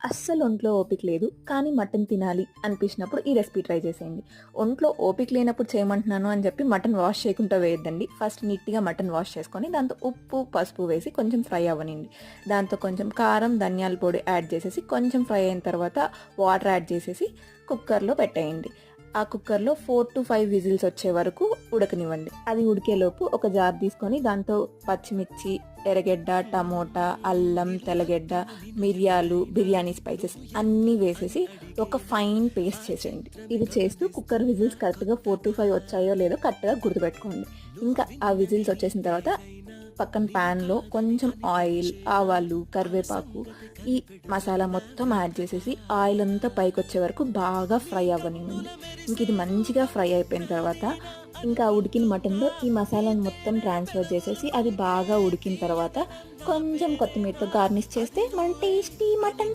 అస్సలు ఒంట్లో ఓపిక లేదు. కానీ మటన్ తినాలి అనిపించినప్పుడు ఈ రెసిపీ ట్రై చేసేయండి. ఒంట్లో ఓపిక లేనప్పుడు చేయమంటున్నాను అని చెప్పి మటన్ వాష్ చేయకుండా వేయొద్దండి. ఫస్ట్ నీట్‌గా మటన్ వాష్ చేసుకొని దాంతో ఉప్పు, పసుపు వేసి కొంచెం ఫ్రై అవ్వనియండి. దాంతో కొంచెం కారం, ధనియాల పొడి యాడ్ చేసేసి కొంచెం ఫ్రై అయిన తర్వాత వాటర్ యాడ్ చేసేసి కుక్కర్‌లో పెట్టేయండి. ఆ కుక్కర్‌లో 4-5 విజిల్స్ వచ్చే వరకు ఉడకనివ్వండి. అది ఉడికేలోపు ఒక జార్ తీసుకొని దాంతో పచ్చిమిర్చి, ఎర్రగడ్డ, టమోటా, అల్లం, తెల్లగడ్డ, మిరియాలు, బిర్యానీ స్పైసెస్ అన్నీ వేసేసి ఒక ఫైన్ పేస్ట్ చేసేయండి. ఇది చేస్తూ కుక్కర్ విజిల్స్ కరెక్ట్‌గా 4-5 వచ్చాయో లేదో కరెక్ట్‌గా గుర్తుపెట్టుకోండి. ఇంకా ఆ విజిల్స్ వచ్చేసిన తర్వాత పక్కన ప్యాన్లో కొంచెం ఆయిల్, ఆవాలు, కరివేపాకు, ఈ మసాలా మొత్తం యాడ్ చేసేసి ఆయిల్ అంతా పైకి వచ్చే వరకు బాగా ఫ్రై అవ్వనివ్వండి. ఇంక ఇది మంచిగా ఫ్రై అయిపోయిన తర్వాత ఇంకా ఉడికిన మటన్లో ఈ మసాలాను మొత్తం ట్రాన్స్ఫర్ చేసేసి అది బాగా ఉడికిన తర్వాత కొంచెం కొత్తిమీరతో గార్నిష్ చేస్తే మన టేస్టీ మటన్